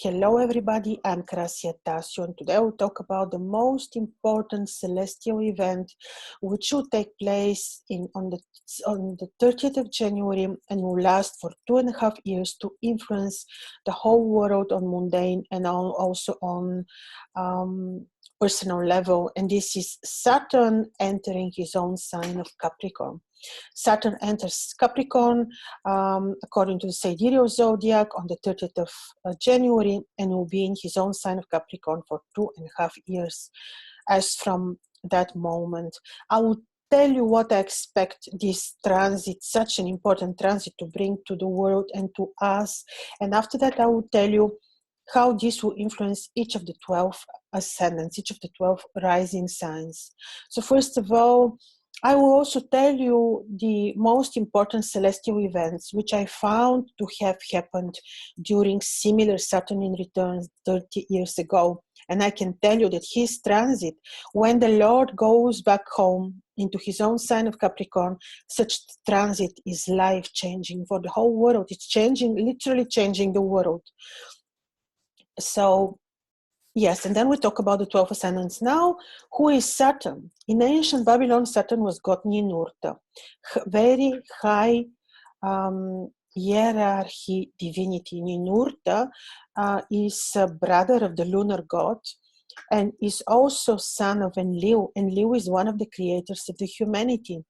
Hello everybody, I'm Krasia Tasio, and today we'll talk about the most important celestial event which will take place on the 30th of January and will last for 2.5 years to influence the whole world on mundane and also on personal level. And this is Saturn entering his own sign of Capricorn. Saturn enters Capricorn according to the sidereal zodiac on the 30th of January and will be in his own sign of Capricorn for 2.5 years. As from that moment, I will tell you what I expect this transit, such an important transit, to bring to the world and to us. And after that, I will tell you how this will influence each of the 12 ascendants, each of the 12 rising signs. So first of all, I will also tell you the most important celestial events which I found to have happened during similar Saturn in returns 30 years ago. And I can tell you that his transit, when the Lord goes back home into his own sign of Capricorn, such transit is life-changing for the whole world. It's changing, literally changing the world. So yes, and then we talk about the 12 ascendants. Now, who is Saturn? In ancient Babylon, Saturn was god Ninurta, very high hierarchy divinity. Ninurta is a brother of the lunar god and is also son of Enlil. Enlil is one of the creators of the humanity.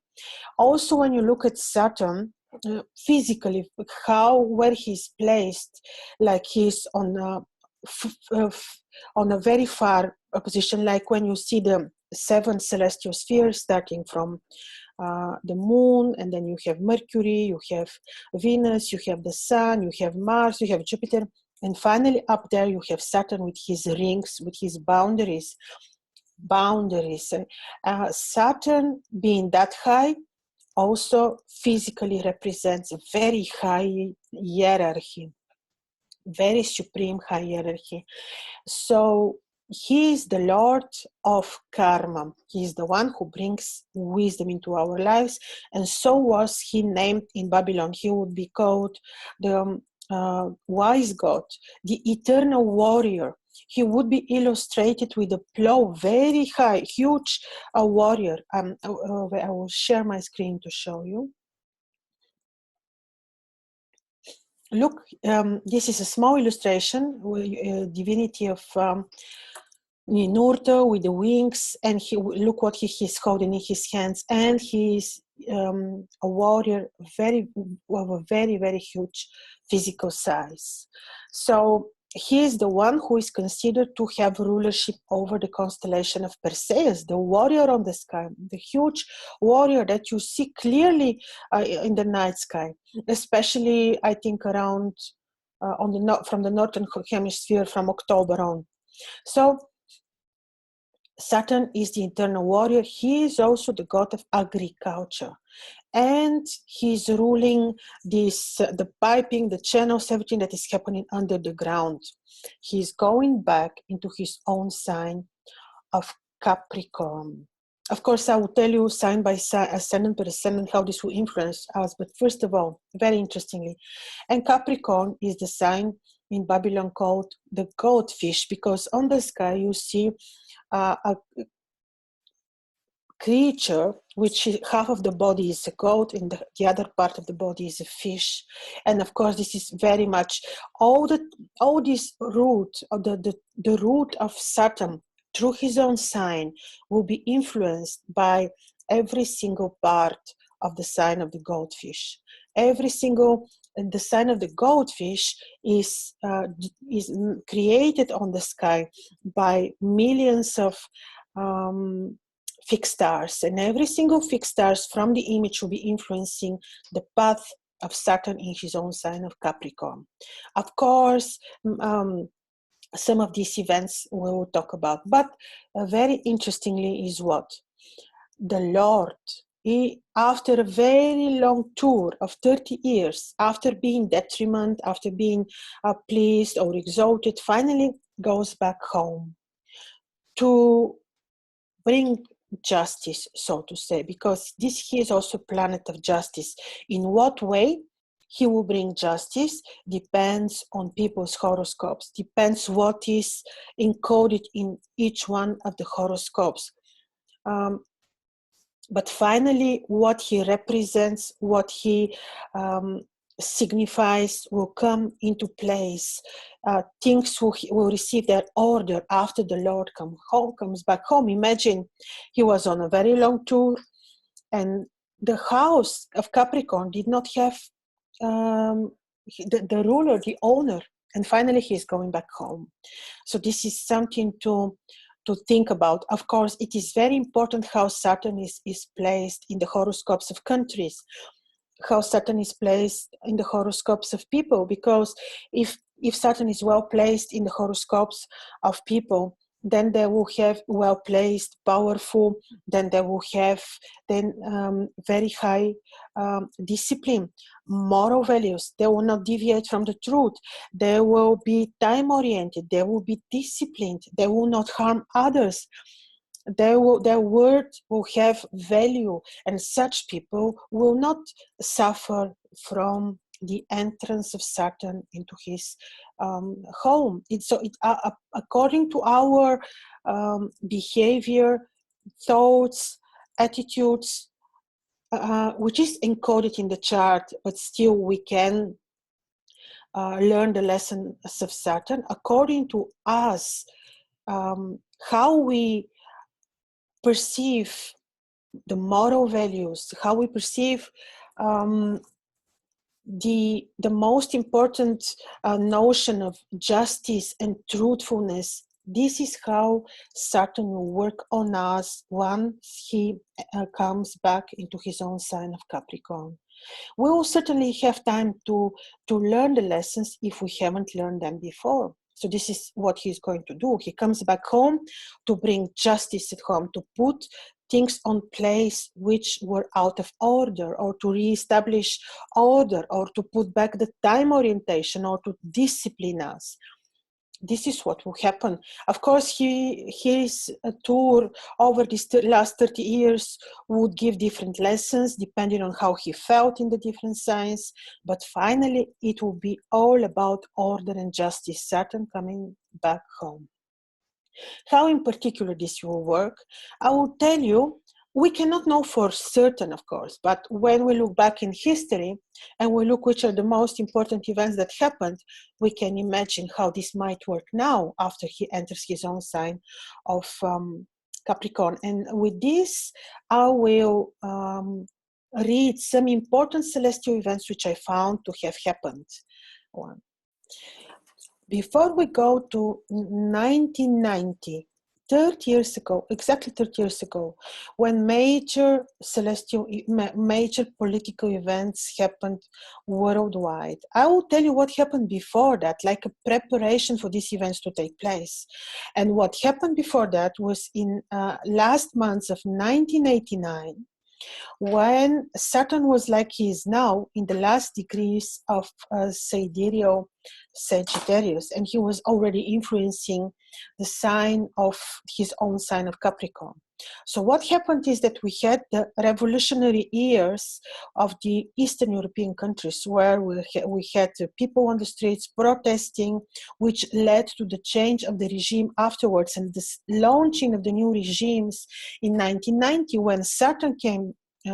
Also, when you look at Saturn, physically, where he's placed, like he's on a very far position, like when you see the 7 celestial spheres starting from the moon, and then you have Mercury, you have Venus, you have the Sun, you have Mars, you have Jupiter, and finally up there you have Saturn with his rings, with his boundaries. Saturn being that high also physically represents a very high hierarchy, very supreme hierarchy. So he is the Lord of karma. He is the one who brings wisdom into our lives, and so was he named in Babylon. He would be called the wise god, the eternal warrior. He would be illustrated with a plow, very high, huge warrior. I will share my screen to show you. Look, this is a small illustration with divinity of Ninurta with the wings, and look what he's holding in his hands, and he's a warrior of a very, very huge physical size. So he is the one who is considered to have rulership over the constellation of Perseus, the warrior on the sky, the huge warrior that you see clearly in the night sky, especially I think around from the northern hemisphere from October on. So Saturn is the eternal warrior. He is also the god of agriculture, and he's ruling the piping, the channels, everything that is happening under the ground. He's going back into his own sign of Capricorn. Of course, I will tell you sign by sign, ascendant per ascendant, how this will influence us. But first of all, very interestingly, and Capricorn is the sign in Babylon called the goldfish, because on the sky you see a creature which half of the body is a goat and the other part of the body is a fish. And of course this is very much all this root, or the root of Saturn through his own sign will be influenced by every single part of the sign of the goldfish. The sign of the goldfish is created on the sky by millions of fixed stars, and every single fixed stars from the image will be influencing the path of Saturn in his own sign of Capricorn. Of course, some of these events we will talk about, but very interestingly is what? The Lord, after a very long tour of 30 years, after being detriment, after being pleased or exalted, finally goes back home to bring justice, so to say, because he is also planet of justice. In what way? he will bring justice depends on people's horoscopes, depends what is encoded in each one of the horoscopes. But finally, what he represents, what he signifies will come into place. Things will receive their order after the Lord comes back home. Imagine he was on a very long tour, and the house of Capricorn did not have the ruler, the owner, and finally he's going back home. So this is something to think about. Of course, it is very important how Saturn is placed in the horoscopes of countries, how Saturn is placed in the horoscopes of people, because if Saturn is well placed in the horoscopes of people, then they will have well placed, powerful, then they will have very high discipline, moral values. They will not deviate from the truth. They will be time oriented. They will be disciplined. They will not harm others. Their word will have value, and such people will not suffer from the entrance of Saturn into his home. According to our behavior, thoughts, attitudes, which is encoded in the chart, but still we can learn the lessons of Saturn. According to us, how we perceive the moral values, how we perceive the most important notion of justice and truthfulness. This is how Saturn will work on us once he comes back into his own sign of Capricorn. We will certainly have time to learn the lessons if we haven't learned them before. So this is what he's going to do. He comes back home to bring justice at home, to put things on place which were out of order, or to reestablish order, or to put back the time orientation, or to discipline us. This is what will happen. Of course, his tour over these last 30 years would give different lessons depending on how he felt in the different signs. But finally, it will be all about order and justice. Saturn coming back home. How in particular this will work, I will tell you. We cannot know for certain, of course, but when we look back in history and we look which are the most important events that happened, we can imagine how this might work now after he enters his own sign of Capricorn. And with this, I will read some important celestial events which I found to have happened. Before we go to 1990, 30 years ago, exactly 30 years ago, when major political events happened worldwide. I will tell you what happened before that, like a preparation for these events to take place. And what happened before that was in last months of 1989, when Saturn was like he is now in the last degrees of sidereal Sagittarius, and he was already influencing the sign of his own sign of Capricorn. So what happened is that we had the revolutionary years of the Eastern European countries, where we had people on the streets protesting, which led to the change of the regime afterwards, and the launching of the new regimes in 1990, when Saturn came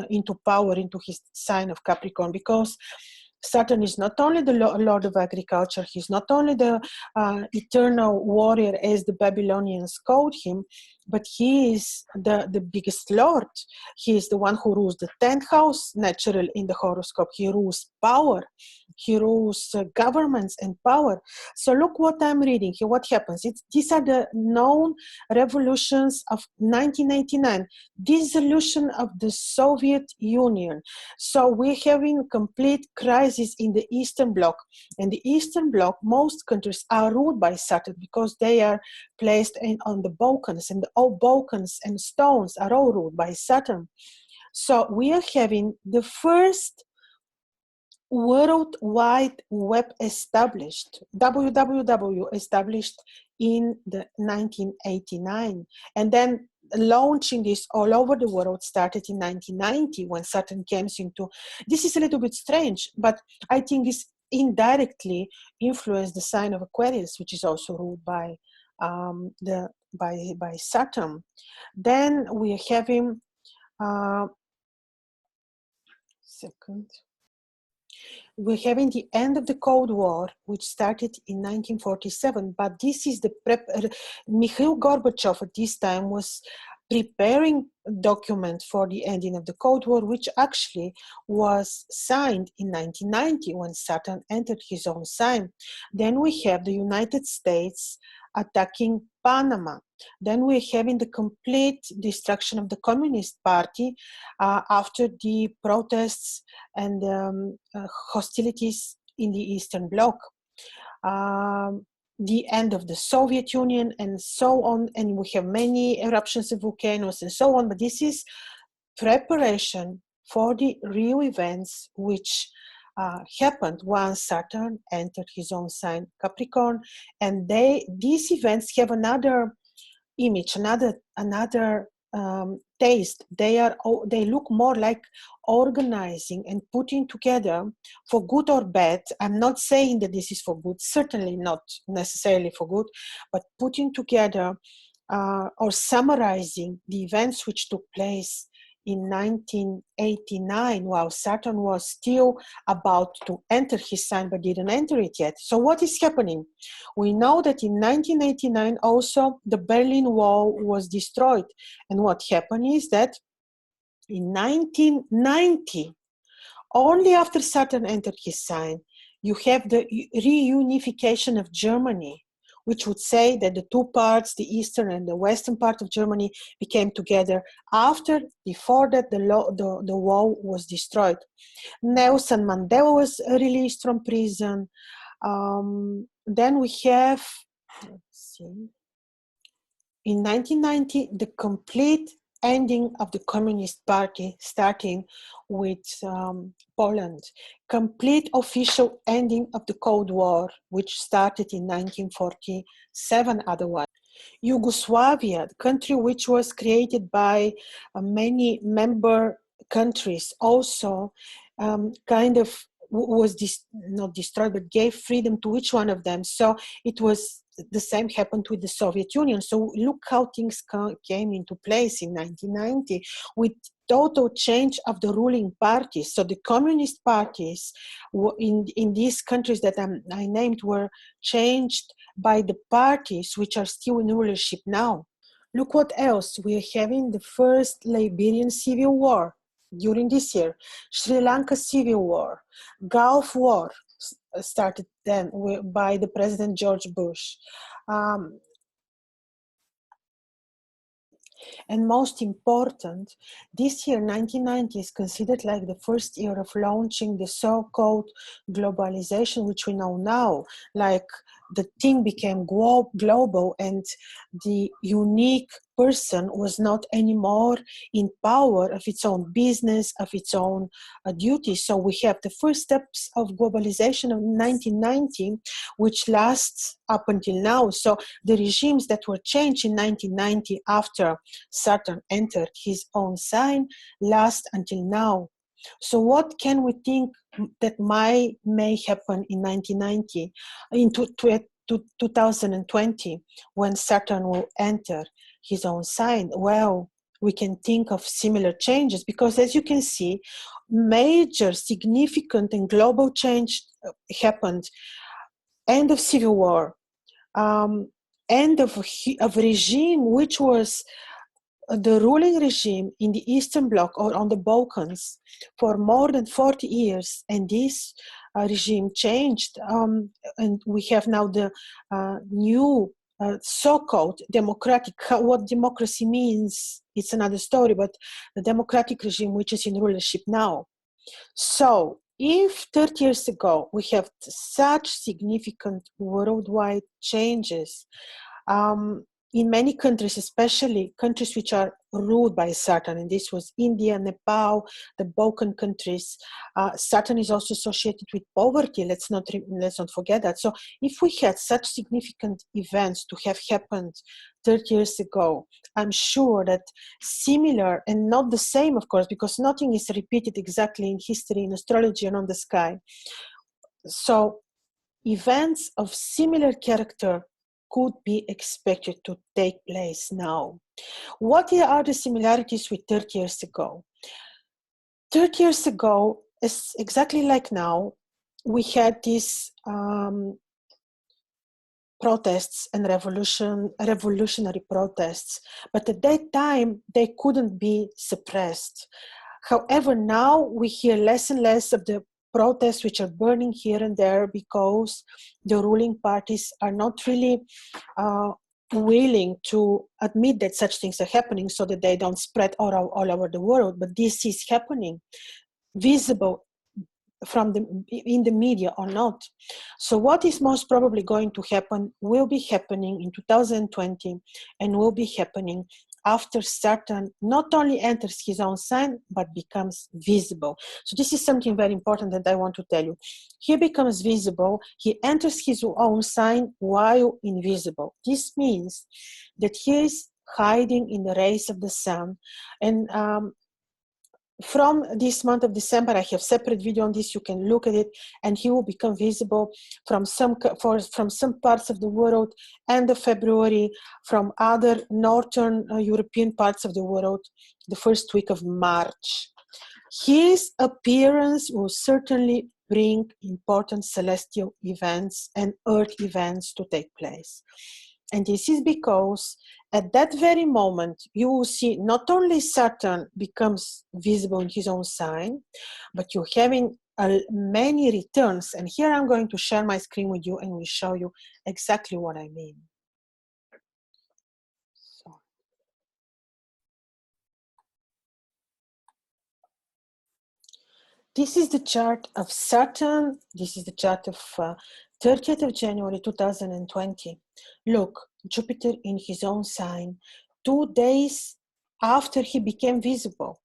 into power, into his sign of Capricorn, because Saturn is not only the Lord of Agriculture, he's not only the eternal warrior as the Babylonians called him, but he is the biggest Lord. He is the one who rules the 10th house, natural in the horoscope. He rules power. He rules governments and power. So look what I'm reading here. What happens? These are the known revolutions of 1989. Dissolution of the Soviet Union. So we're having complete crisis in the Eastern Bloc. And the Eastern Bloc, most countries are ruled by Saturn because they are placed on the Balkans, and all Balkans and stones are all ruled by Saturn. So we are having the first World Wide Web established, www established in the 1989. And then launching this all over the world started in 1990 when Saturn came into. This is a little bit strange, but I think this indirectly influenced the sign of Aquarius, which is also ruled by by Saturn. Then we are having second. We're having the end of the Cold War, which started in 1947, but this is the Mikhail Gorbachev at this time was preparing a document for the ending of the Cold War, which actually was signed in 1990 when Saturn entered his own sign. Then we have the United States attacking Panama. Then we're having the complete destruction of the Communist Party after the protests and hostilities in the Eastern Bloc. The end of the Soviet Union and so on, and we have many eruptions of volcanoes and so on, but this is preparation for the real events which happened once Saturn entered his own sign, Capricorn, and these events have another image, another taste. They look more like organizing and putting together for good or bad. I'm not saying that this is for good, certainly not necessarily for good, but putting together or summarizing the events which took place in 1989 while Saturn was still about to enter his sign but didn't enter it yet. So what is happening? We know that in 1989 also the Berlin Wall was destroyed, and what happened is that in 1990, only after Saturn entered his sign, you have the reunification of Germany, which would say that the two parts, the eastern and the western part of Germany, became together before that the wall was destroyed. Nelson Mandela was released from prison. Then we have, let's see, in 1990, the complete ending of the Communist Party, starting with Poland. Complete official ending of the Cold War, which started in 1947 otherwise. Yugoslavia, the country which was created by many member countries, also kind of was not destroyed, but gave freedom to each one of them. So it was the same happened with the Soviet Union. So look how things came into place in 1990 with total change of the ruling parties. So the communist parties in these countries that I named were changed by the parties which are still in rulership now. Look what else. We are having the first Liberian civil war during this year, Sri Lanka civil war, Gulf War started then by the President George Bush. And most important, this year, 1990, is considered like the first year of launching the so-called globalization, which we know now, like the thing became global and the unique person was not anymore in power of its own business, of its own duties. So we have the first steps of globalization of 1990, which lasts up until now. So the regimes that were changed in 1990 after Saturn entered his own sign last until now. So what can we think that may happen in 1990, in 2020, when Saturn will enter his own sign? Well, we can think of similar changes because, as you can see, major, significant and global change happened. End of civil war, end of regime which was the ruling regime in the Eastern Bloc or on the Balkans for more than 40 years, and this regime changed, and we have now the new so-called democratic. What democracy means, it's another story, but the democratic regime which is in rulership now. So if 30 years ago we have such significant worldwide changes, in many countries, especially countries which are ruled by Saturn, and this was India, Nepal, the Balkan countries. Saturn is also associated with poverty. Let's not forget that. So, if we had such significant events to have happened 30 years ago, I'm sure that similar and not the same, of course, because nothing is repeated exactly in history, in astrology, and on the sky. So, events of similar character could be expected to take place now. What are the similarities with 30 years ago? 30 years ago, is exactly like now, we had these protests and revolutionary protests, but at that time they couldn't be suppressed. However, now we hear less and less of the protests which are burning here and there because the ruling parties are not really willing to admit that such things are happening so that they don't spread all over the world. But this is happening, visible in the media or not. So what is most probably going to happen will be happening in 2020 and will be happening after Saturn not only enters his own sign, but becomes visible. So this is something very important that I want to tell you. He becomes visible, he enters his own sign while invisible. This means that he is hiding in the rays of the sun. And from this month of December, I have separate video on this. You can look at it, and he will become visible from some parts of the world, end of February, from other northern European parts of the world, the first week of March. His appearance will certainly bring important celestial events and earth events to take place. And this is because at that very moment, you will see not only Saturn becomes visible in his own sign, but you're having many returns. And here I'm going to share my screen with you and will show you exactly what I mean. So. This is the chart of Saturn. This is the chart of 30th of January 2020. Look, Jupiter in his own sign, 2 days after he became visible.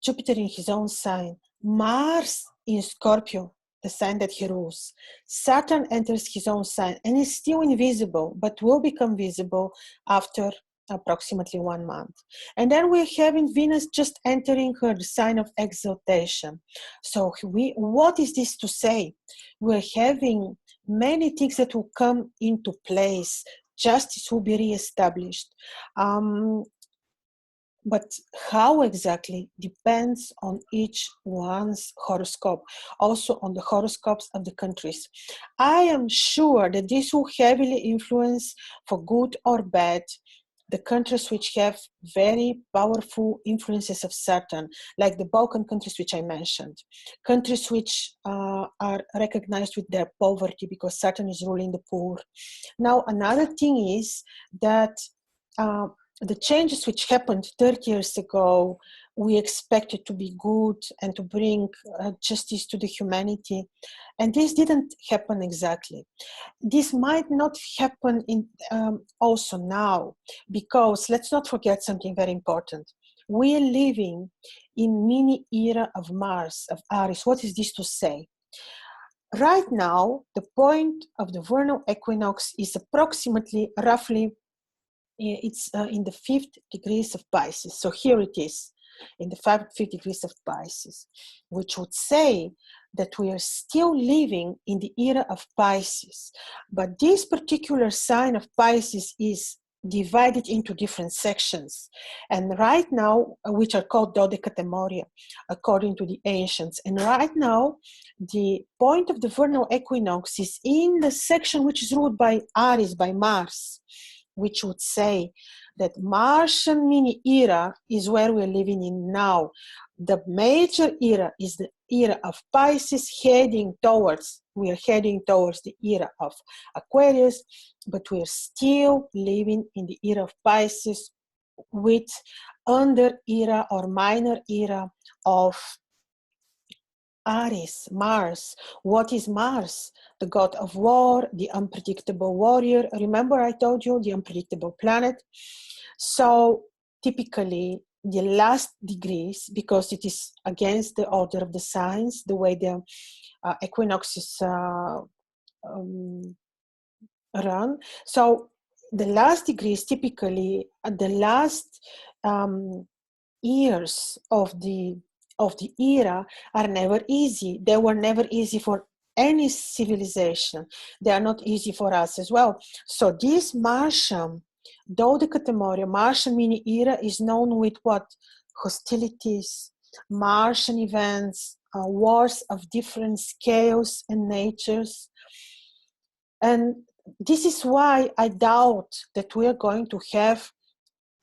Jupiter in his own sign, Mars in Scorpio, the sign that he rules. Saturn enters his own sign and is still invisible, but will become visible after approximately 1 month. And then we're having Venus just entering her sign of exaltation. So what is this to say? We're having many things that will come into place. Justice will be reestablished. But how exactly depends on each one's horoscope, also on the horoscopes of the countries. I am sure that this will heavily influence, for good or bad, the countries which have very powerful influences of Saturn, like the Balkan countries which I mentioned, countries which are recognized with their poverty because Saturn is ruling the poor. Now, another thing is that the changes which happened 30 years ago, we expected to be good and to bring justice to the humanity. And this didn't happen exactly. This might not happen also now, because let's not forget something very important. We are living in mini era of Mars, of Aries. What is this to say? Right now, the point of the vernal equinox is approximately, roughly, it's in the 5th degrees of Pisces. So here it is, in the 5th degrees of Pisces, which would say that we are still living in the era of Pisces. But this particular sign of Pisces is divided into different sections. And right now, which are called dodecatemoria, according to the ancients. And right now, the point of the vernal equinox is in the section which is ruled by Aries, by Mars, which would say that Martian mini era is where we're living in now. The major era is the era of Pisces, we are heading towards the era of Aquarius, but we're still living in the era of Pisces with under era or minor era of Aries, Mars. What is Mars? The god of war, the unpredictable warrior. Remember I told you the unpredictable planet. So typically the last degrees, because it is against the order of the signs, the way the equinoxes run. So the last degrees, typically the last years of the era are never easy. They were never easy for any civilization. They are not easy for us as well. So this Martian, Dodecatemoria, Martian mini era is known with what? Hostilities, Martian events, wars of different scales and natures. And this is why I doubt that we are going to have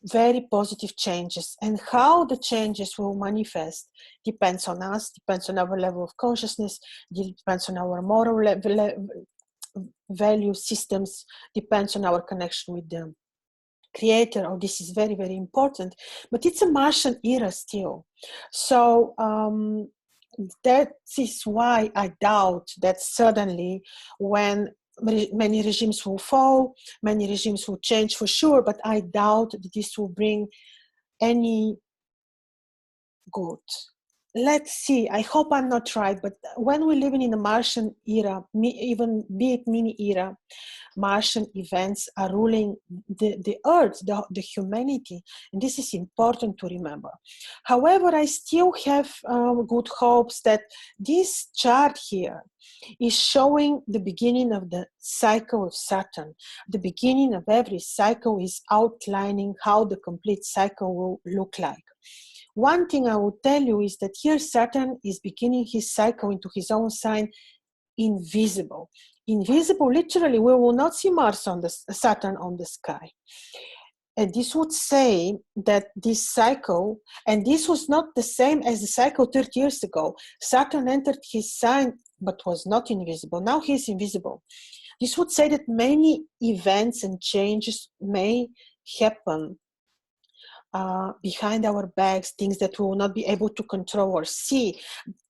very positive changes, and how the changes will manifest depends on us, depends on our level of consciousness, depends on our moral value systems, depends on our connection with the creator. Oh, this is very, very important, but it's a Martian era still. So that is why I doubt that suddenly, when many regimes will fall, many regimes will change for sure, but I doubt that this will bring any good. Let's see. I hope I'm not right, but when we're living in the Martian era, even be it mini era, Martian events are ruling the earth, the humanity, and this is important to remember. However, I still have good hopes that this chart here is showing the beginning of the cycle of Saturn. The beginning of every cycle is outlining how the complete cycle will look like. One thing I will tell you is that here Saturn is beginning his cycle into his own sign, invisible. Invisible, literally, we will not see Mars on the Saturn on the sky. And this would say that this cycle, and this was not the same as the cycle 30 years ago. Saturn entered his sign but was not invisible. Now he's invisible. This would say that many events and changes may happen behind our backs, things that we will not be able to control or see.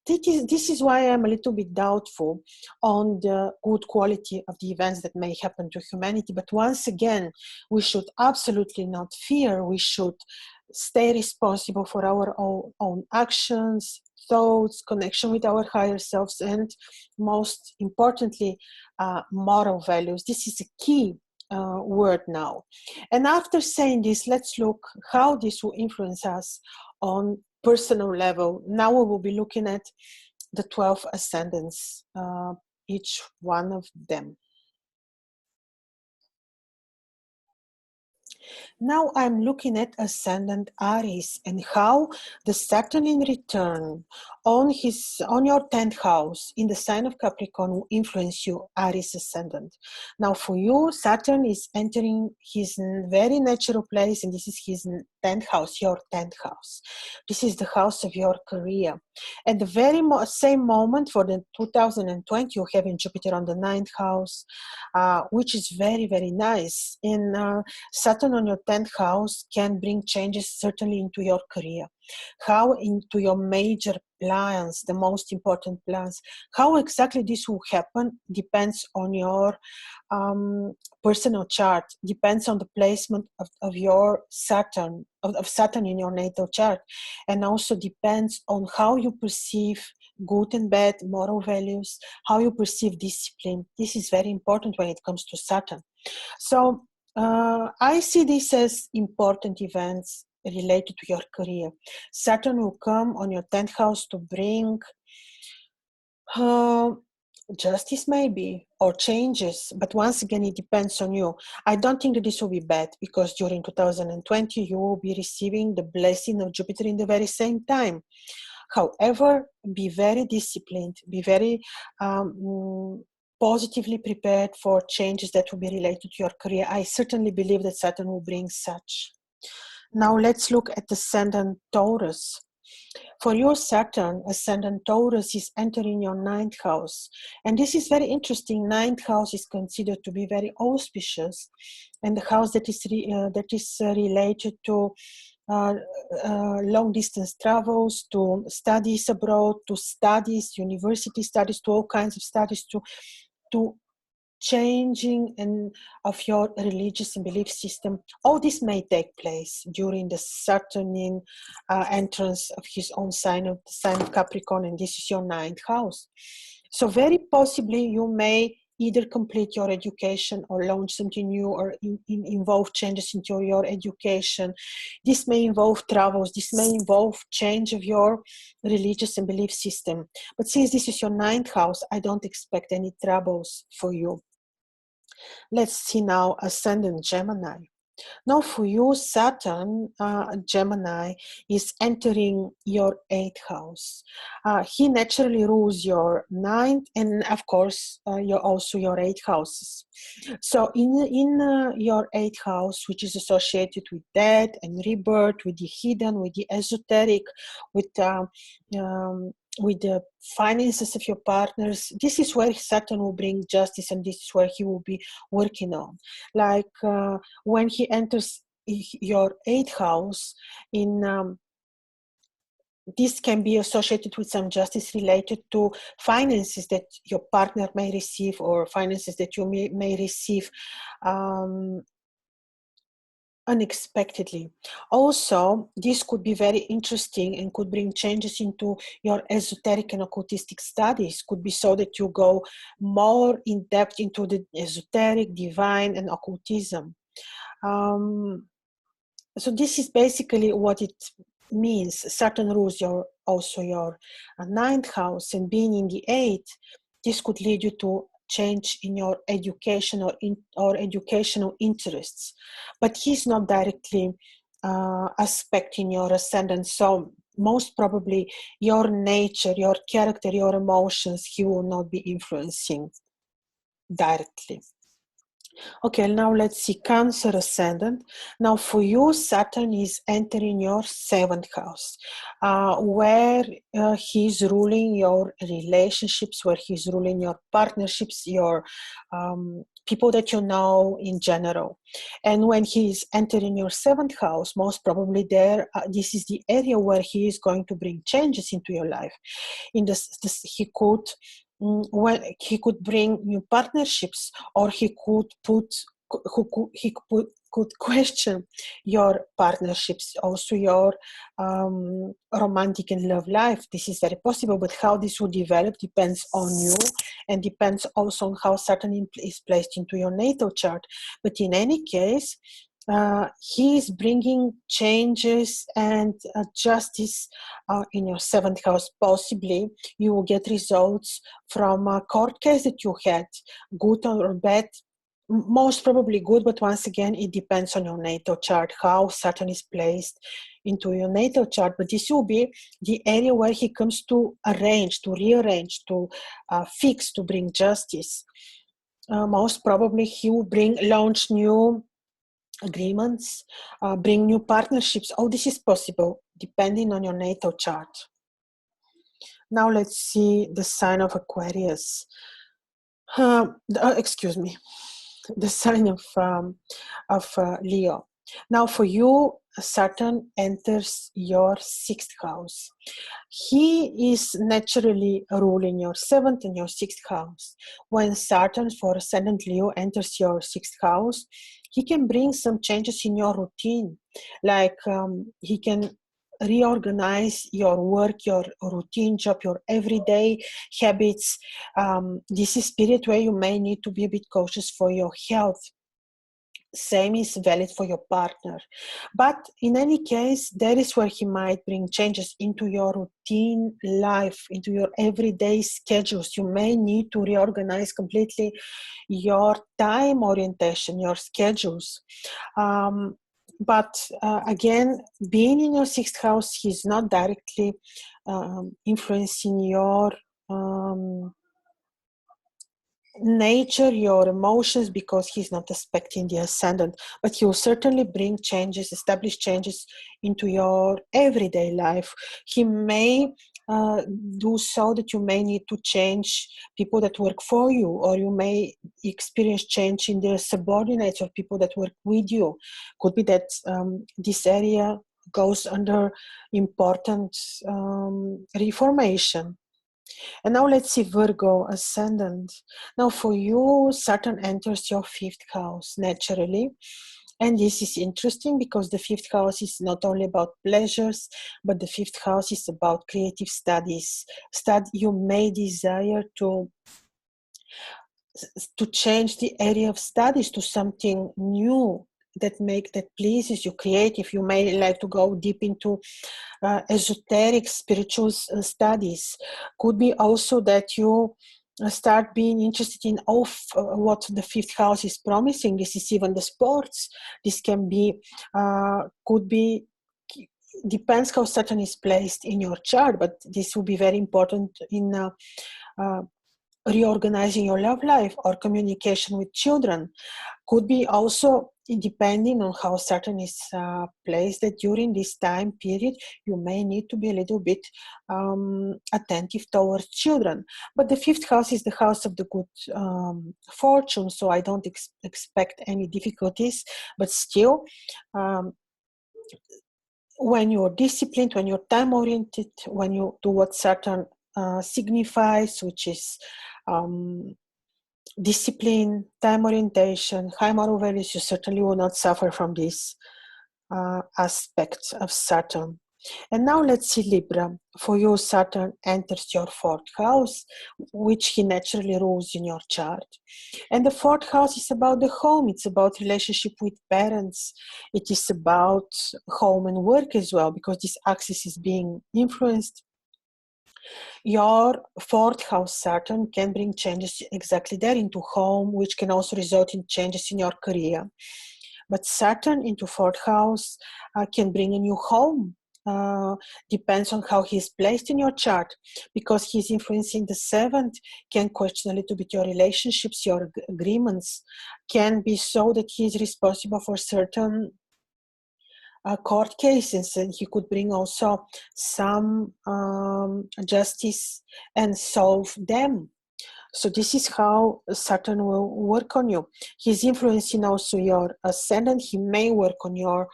This is why I'm a little bit doubtful on the good quality of the events that may happen to humanity. But once again, we should absolutely not fear. We should stay responsible for our own actions, thoughts, connection with our higher selves, and most importantly, moral values. This is a key word now. And after saying this, let's look how this will influence us on personal level. Now we will be looking at the 12 ascendants, each one of them. Now I'm looking at ascendant Aries and how the Saturn in return on your 10th house in the sign of Capricorn will influence you, Aries ascendant. Now for you, Saturn is entering his very natural place, and this is his 10th house, your 10th house. This is the house of your career. At the very same moment for the 2020, you're having Jupiter on the 9th house, which is very, very nice. And Saturn on your 10th house can bring changes certainly into your career. How into your major plans, the most important plans. How exactly this will happen depends on your personal chart, depends on the placement of your Saturn, of Saturn in your natal chart, and also depends on how you perceive good and bad moral values, how you perceive discipline. This is very important when it comes to Saturn. So I see this as important events related to your career. Saturn will come on your 10th house to bring justice maybe, or changes, but once again it depends on you. I don't think that this will be bad, because during 2020 you will be receiving the blessing of Jupiter in the very same time. However, be very disciplined, be very positively prepared for changes that will be related to your career. I certainly believe that Saturn will bring such. Now let's look at Ascendant Taurus. For your Saturn, Ascendant Taurus is entering your 9th house. And this is very interesting. 9th house is considered to be very auspicious, and the house that is related to uh, long distance travels, to studies abroad, to studies, university studies, to all kinds of studies, to changing and of your religious and belief system. All this may take place during the Saturn entrance of his own sign, of the sign of Capricorn, and this is your 9th house. So very possibly you may either complete your education or launch something new, or involve changes into your education. This may involve travels. This may involve change of your religious and belief system. But since this is your 9th house, I don't expect any troubles for you. Let's see now Ascendant Gemini. Now for you, Saturn, Gemini, is entering your 8th house. He naturally rules your 9th and, of course, also your 8th houses. So in your 8th house, which is associated with death and rebirth, with the hidden, with the esoteric, with the finances of your partners, this is where Saturn will bring justice, and this is where he will be working on. Like when he enters your 8th house, this can be associated with some justice related to finances that your partner may receive, or finances that you may receive unexpectedly. Also, this could be very interesting and could bring changes into your esoteric and occultistic studies. Could be so that you go more in depth into the esoteric, divine, and occultism. So this is basically what it means. Saturn rules also your 9th house, and being in the 8th, this could lead you to change in your education or educational interests. But he's not directly aspecting your ascendant, so most probably your nature, your character, your emotions, he will not be influencing directly. Okay, now let's see Cancer Ascendant. Now for you, Saturn is entering your 7th house, where he's ruling your relationships, where he's ruling your partnerships, your people that you know in general. And when he's entering your 7th house, most probably this is the area where he is going to bring changes into your life. In he could bring new partnerships, or he could question your partnerships, also your romantic and love life. This is very possible, but how this will develop depends on you, and depends also on how Saturn is placed into your natal chart. But in any case, he is bringing changes and justice in your 7th house. Possibly you will get results from a court case that you had, good or bad. Most probably good, but once again, it depends on your natal chart, how Saturn is placed into your natal chart. But this will be the area where he comes to arrange, to rearrange, to fix, to bring justice. Most probably he will launch new agreements, bring new partnerships. All this is possible depending on your natal chart. Now let's see the sign of Aquarius. Excuse me, the sign of Leo. Now for you, Saturn enters your 6th house. He is naturally ruling your 7th and your 6th house. When Saturn for Ascendant Leo enters your 6th house, he can bring some changes in your routine. Like he can reorganize your work, your routine job, your everyday habits. This is period where you may need to be a bit cautious for your health. Same is valid for your partner. But in any case, that is where he might bring changes into your routine life, into your everyday schedules. You may need to reorganize completely your time orientation, your schedules. But again, being in your 6th house, he's not directly influencing your nature, your emotions, because he's not aspecting the ascendant. But he will certainly bring changes, establish changes into your everyday life. He may do so that you may need to change people that work for you, or you may experience change in the subordinates or people that work with you. Could be that this area goes under important reformation. And now let's see Virgo ascendant. Now for you, Saturn enters your fifth house naturally. And this is interesting because the fifth house is not only about pleasures, but the fifth house is about creative studies. You may desire to change the area of studies to something new that pleases you, creative. You may like to go deep into esoteric spiritual studies. Could be also that you start being interested in what the fifth house is promising. This is even the sports. This can be could be, depends how Saturn is placed in your chart, but this will be very important in reorganizing your love life or communication with children. Could be also, depending on how Saturn is placed, that during this time period you may need to be a little bit attentive towards children. But the fifth house is the house of the good fortune, so I don't expect any difficulties. But still, when you're disciplined, when you're time oriented, when you do what Saturn signifies, which is discipline, time orientation, high moral values, you certainly will not suffer from this aspect of Saturn. And now let's see Libra. For you, Saturn enters your fourth house, which he naturally rules in your chart. And the fourth house is about the home. It's about relationship with parents. It is about home and work as well, because this axis is being influenced. Your fourth house Saturn can bring changes exactly there into home, which can also result in changes in your career. But Saturn into fourth house can bring a new home. Depends on how he's placed in your chart, because he's influencing the seventh, can question a little bit your relationships, your agreements. Can be so that he's responsible for certain court cases, and he could bring also some justice and solve them. So this is how Saturn will work on you. He's influencing also your ascendant. He may work on your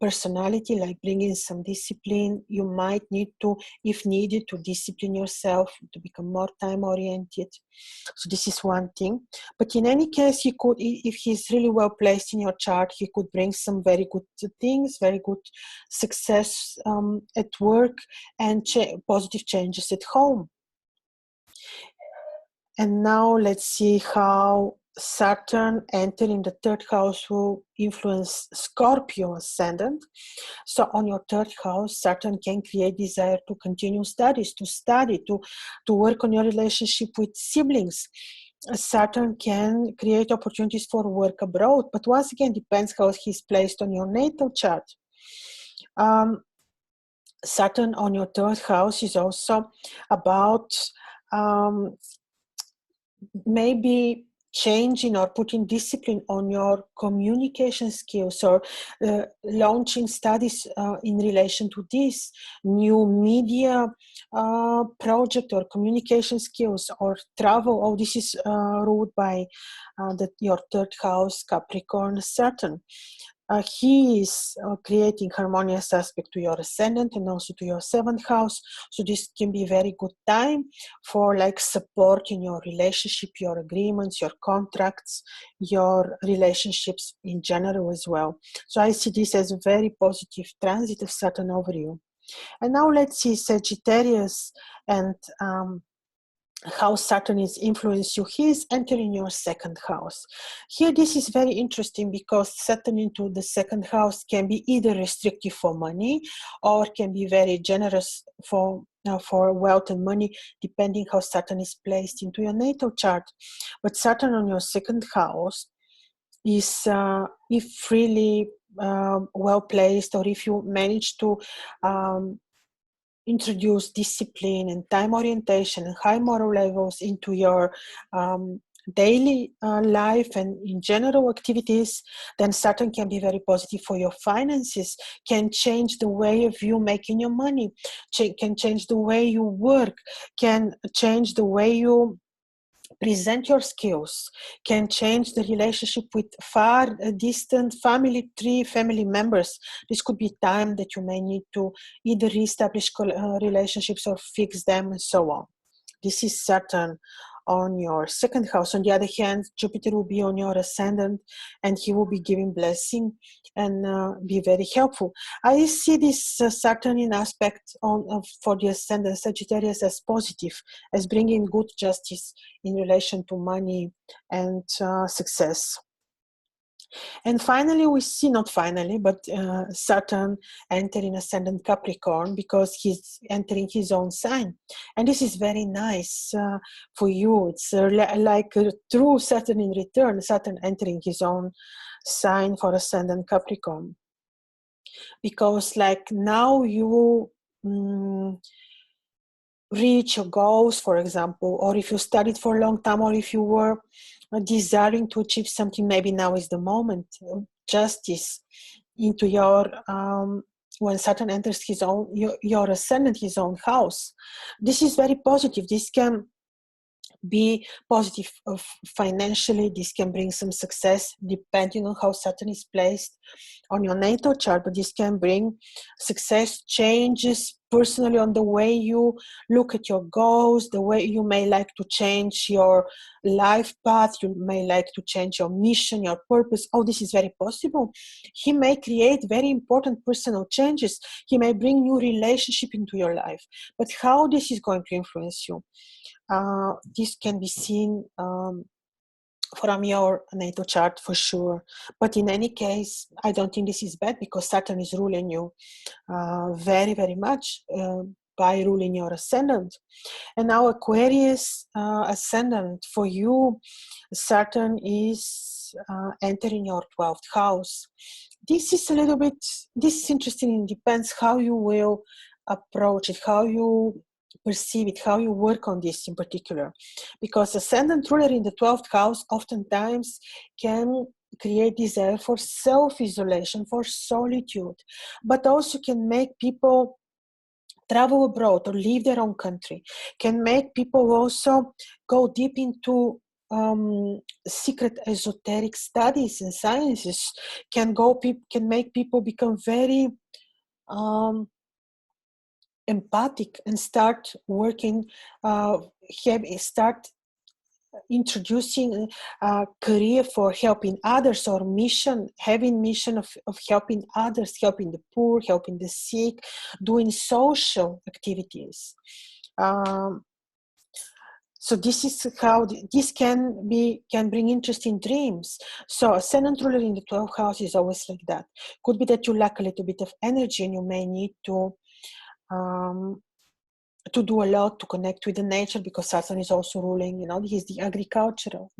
personality, like bringing some discipline. You might need to, if needed, to discipline yourself to become more time oriented. So this is one thing. But in any case, he could, if he's really well placed in your chart, he could bring some very good things, very good success at work, and positive changes at home. And now let's see how Saturn entering the third house will influence Scorpio ascendant. So on your third house, Saturn can create desire to continue studies, to study, to work on your relationship with siblings. Saturn can create opportunities for work abroad, but once again, depends how he's placed on your natal chart. Saturn on your third house is also about maybe changing or putting discipline on your communication skills, or launching studies in relation to this new media project, or communication skills, or travel. Oh, this is ruled by your third house Capricorn Saturn. He is creating harmonious aspect to your ascendant and also to your seventh house. So this can be a very good time for like support in your relationship, your agreements, your contracts, your relationships in general as well. So I see this as a very positive transit of Saturn over you. And now let's see Sagittarius and how Saturn is influencing you. He is entering your second house. Here, this is very interesting because Saturn into the second house can be either restrictive for money or can be very generous for wealth and money, depending how Saturn is placed into your natal chart. But Saturn on your second house is, if really well placed, or if you manage to introduce discipline and time orientation and high moral levels into your daily life and in general activities, then Saturn can be very positive for your finances, can change the way of you making your money, can change the way you work, can change the way you present your skills, can change the relationship with far distant family tree, family members. This could be time that you may need to either reestablish relationships or fix them and so on. This is Saturn on your second house. On the other hand, Jupiter will be on your ascendant and he will be giving blessing and be very helpful. I see this Saturn in aspect for the ascendant Sagittarius as positive, as bringing good justice in relation to money and success. And finally, we see, not finally, but Saturn entering ascendant Capricorn because he's entering his own sign. And this is very nice for you. It's like a true Saturn in return, Saturn entering his own sign for ascendant Capricorn. Because like now you reach your goals, for example, or if you studied for a long time, or if you were desiring to achieve something, maybe now is the moment. Justice into your when Saturn enters his own your ascendant, his own house. This is very positive. This can be positive financially. This can bring some success depending on how Saturn is placed on your natal chart, but this can bring success, changes personally on the way you look at your goals, the way you may like to change your life path, you may like to change your mission, your purpose. Oh, this is very possible. He may create very important personal changes. He may bring new relationship into your life. But how this is going to influence you? This can be seen from your natal chart for sure. But in any case, I don't think this is bad because Saturn is ruling you very, very much by ruling your ascendant. And now Aquarius ascendant, for you, Saturn is entering your 12th house. This is a little bit, this is interesting. It depends how you will approach it, how you perceive it, how you work on this in particular. Because ascendant ruler in the 12th house oftentimes can create desire for self-isolation, for solitude, but also can make people travel abroad or leave their own country, can make people also go deep into secret esoteric studies and sciences, can make people become very empathic and start working, start introducing a career for helping others, or having mission of helping others, helping the poor, helping the sick, doing social activities. So this is how this can bring interesting dreams. So ascendant ruler in the 12th house is always like that. Could be that you lack a little bit of energy and you may need to do a lot to connect with the nature, because Saturn is also ruling, he's the agricultural.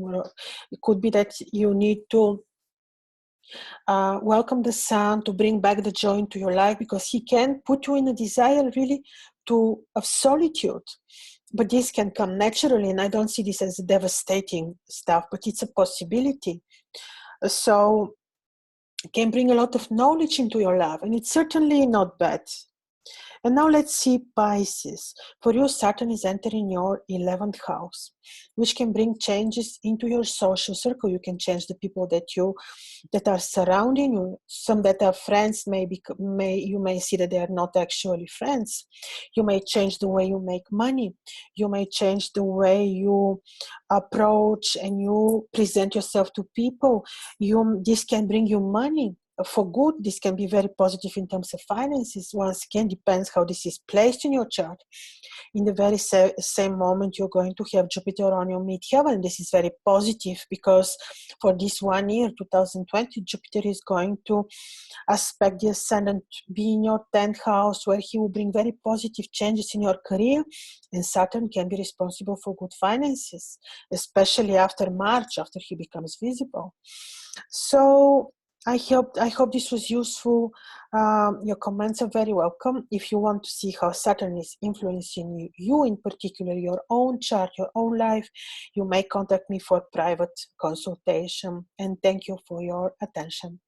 It could be that you need to welcome the sun to bring back the joy into your life, because he can put you in a desire really of solitude. But this can come naturally, and I don't see this as devastating stuff, but it's a possibility. So it can bring a lot of knowledge into your life, and it's certainly not bad. And now let's see Pisces. For you, Saturn is entering your 11th house, which can bring changes into your social circle. You can change the people that are surrounding you. Some that are friends, you may see that they are not actually friends. You may change the way you make money. You may change the way you approach and you present yourself to people. This can bring you money. For good, this can be very positive in terms of finances. Once again, depends how this is placed in your chart. In the very same moment, you're going to have Jupiter on your midheaven. This is very positive because for this 1 year, 2020, Jupiter is going to aspect the ascendant, be in your 10th house, where he will bring very positive changes in your career. And Saturn can be responsible for good finances, especially after March, after he becomes visible. So I hope this was useful. Your comments are very welcome. If you want to see how Saturn is influencing you in particular, your own chart, your own life, you may contact me for private consultation. And thank you for your attention.